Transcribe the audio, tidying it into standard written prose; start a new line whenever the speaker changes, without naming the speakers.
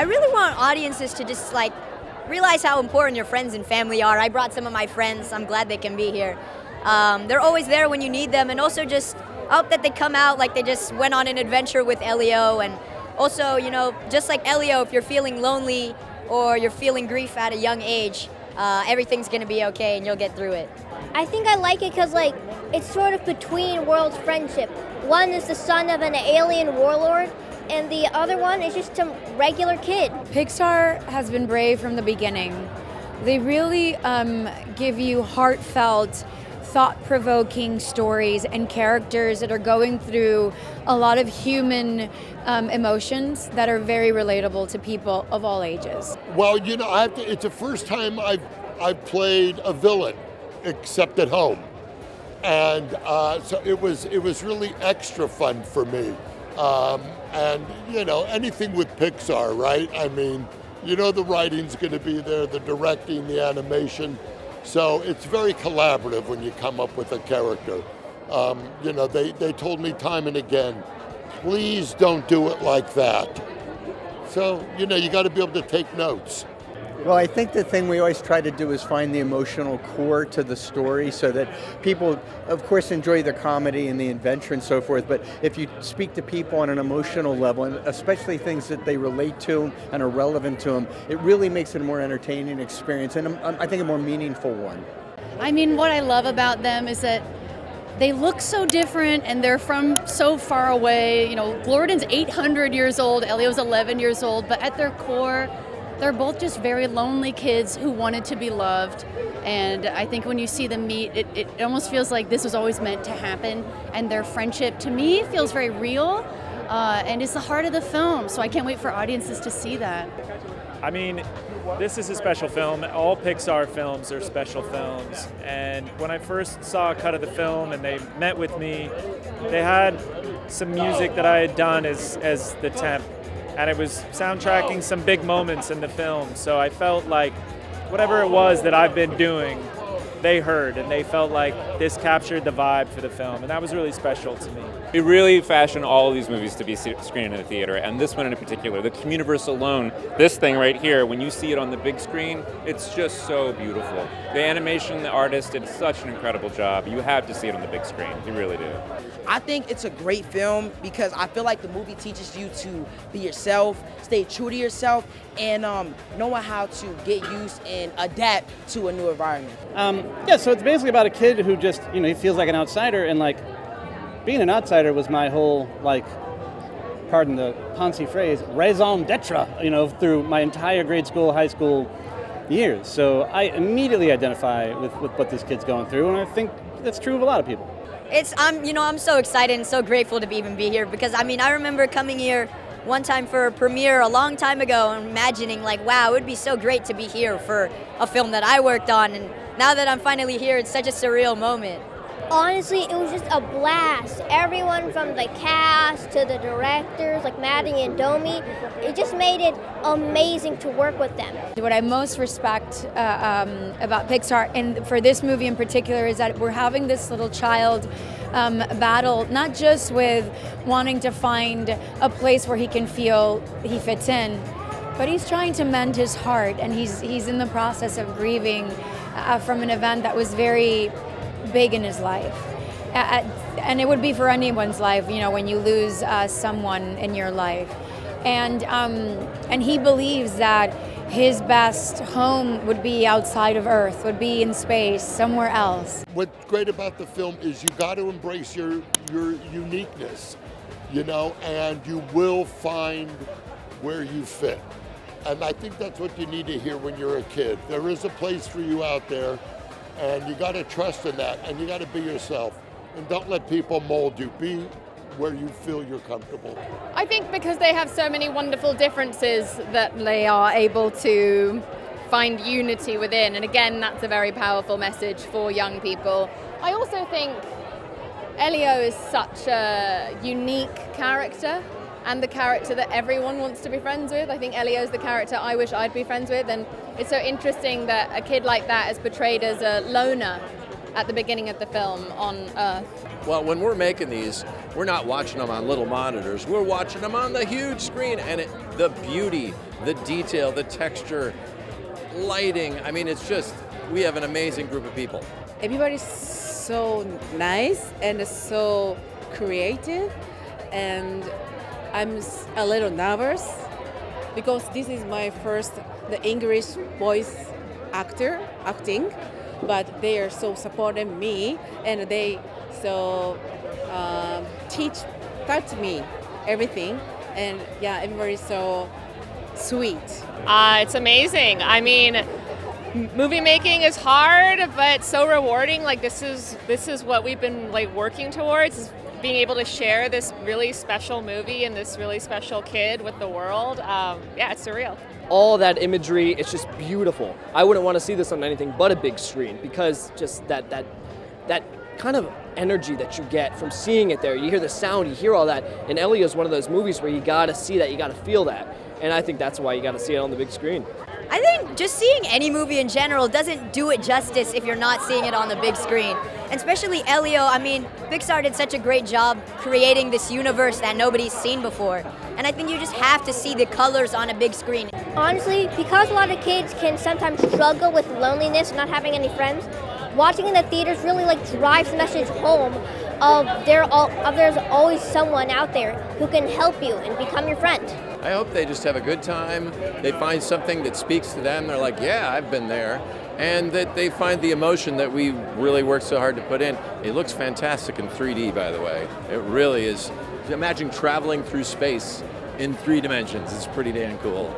I really want audiences to just like realize how important your friends and family are. I brought some of my friends. I'm glad they can be here. They're always there when you need them, and also just I hope that they come out like they just went on an adventure with Elio. And also, you know, just like Elio, if you're feeling lonely or you're feeling grief at a young age, everything's gonna be okay and you'll get through it.
I think I like it because like it's sort of between worlds friendship. One is the son of an alien warlord, and the other one is just some regular kid.
Pixar has been brave from the beginning. They really give you heartfelt, thought-provoking stories and characters that are going through a lot of human emotions that are very relatable to people of all ages.
Well, you know, it's the first time I've played a villain, except at home. And so it was really extra fun for me. And, you know, anything with Pixar, right? I mean, you know the writing's going to be there, the directing, the animation. So it's very collaborative when you come up with a character. You know, they told me time and again, please don't do it like that. So, you know, you got to be able to take notes.
Well, I think the thing we always try to do is find the emotional core to the story so that people, of course, enjoy the comedy and the adventure and so forth, but if you speak to people on an emotional level, and especially things that they relate to and are relevant to them, it really makes it a more entertaining experience and I think a more meaningful one.
I mean, what I love about them is that they look so different and they're from so far away. You know, Gloriden's 800 years old, Elio's 11 years old, but at their core, they're both just very lonely kids who wanted to be loved. And I think when you see them meet, it almost feels like this was always meant to happen. And their friendship, to me, feels very real. And it's the heart of the film. So I can't wait for audiences to see that.
I mean, this is a special film. All Pixar films are special films. And when I first saw a cut of the film and they met with me, they had some music that I had done as the temp. And it was soundtracking some big moments in the film. So I felt like whatever it was that I've been doing, they heard, and they felt like this captured the vibe for the film, and that was really special to me.
We really fashion all of these movies to be screened in the theater, and this one in particular, the Communiverse alone, this thing right here, when you see it on the big screen, it's just so beautiful. The animation, the artist did such an incredible job. You have to see it on the big screen. You really do.
I think it's a great film because I feel like the movie teaches you to be yourself, stay true to yourself, and knowing how to get used and adapt to a new environment.
Yeah, so it's basically about a kid who just, you know, he feels like an outsider, and like being an outsider was my whole, like, pardon the Ponzi phrase, raison d'etre, you know, through my entire grade school, high school years. So I immediately identify with what this kid's going through, and I think that's true of a lot of people.
I'm so excited and so grateful to even be here because, I mean, I remember coming here one time for a premiere a long time ago and imagining like, wow, it would be so great to be here for a film that I worked on. And now that I'm finally here, it's such a surreal moment.
Honestly, it was just a blast. Everyone from the cast to the directors, like Maddie and Domi, it just made it amazing to work with them.
What I most respect about Pixar, and for this movie in particular, is that we're having this little child battle, not just with wanting to find a place where he can feel he fits in, but he's trying to mend his heart, and he's in the process of grieving from an event that was very big in his life. And it would be for anyone's life, you know, when you lose someone in your life. And he believes that his best home would be outside of Earth, would be in space, somewhere else.
What's great about the film is you got to embrace your uniqueness, you know, and you will find where you fit. And I think that's what you need to hear when you're a kid. There is a place for you out there, and you got to trust in that, and you got to be yourself. And don't let people mold you. Be where you feel you're comfortable.
I think because they have so many wonderful differences that they are able to find unity within. And again, that's a very powerful message for young people. I also think Elio is such a unique character, and the character that everyone wants to be friends with. I think Elio's the character I wish I'd be friends with, and it's so interesting that a kid like that is portrayed as a loner at the beginning of the film on Earth.
Well, when we're making these, we're not watching them on little monitors. We're watching them on the huge screen, and the beauty, the detail, the texture, lighting. I mean, it's just, we have an amazing group of people.
Everybody's so nice and so creative, and I'm a little nervous because this is my first the English voice acting, but they are so supporting me, and they so taught me everything, and yeah, everybody's so sweet.
It's amazing. I mean, movie making is hard, but so rewarding. Like this is what we've been like working towards, is being able to share this really special movie and this really special kid with the world. Yeah, it's surreal.
All that imagery, it's just beautiful. I wouldn't want to see this on anything but a big screen, because just that kind of energy that you get from seeing it there. You hear the sound, you hear all that. And Elio is one of those movies where you gotta see that, you gotta feel that. And I think that's why you gotta see it on the big screen.
I think just seeing any movie in general doesn't do it justice if you're not seeing it on the big screen. And especially Elio, I mean, Pixar did such a great job creating this universe that nobody's seen before. And I think you just have to see the colors on a big screen.
Honestly, because a lot of kids can sometimes struggle with loneliness and not having any friends, watching in the theaters really like drives the message home of there's always someone out there who can help you and become your friend.
I hope they just have a good time. They find something that speaks to them. They're like, yeah, I've been there. And that they find the emotion that we really worked so hard to put in. It looks fantastic in 3D, by the way. It really is. Imagine traveling through space in 3 dimensions. It's pretty damn cool.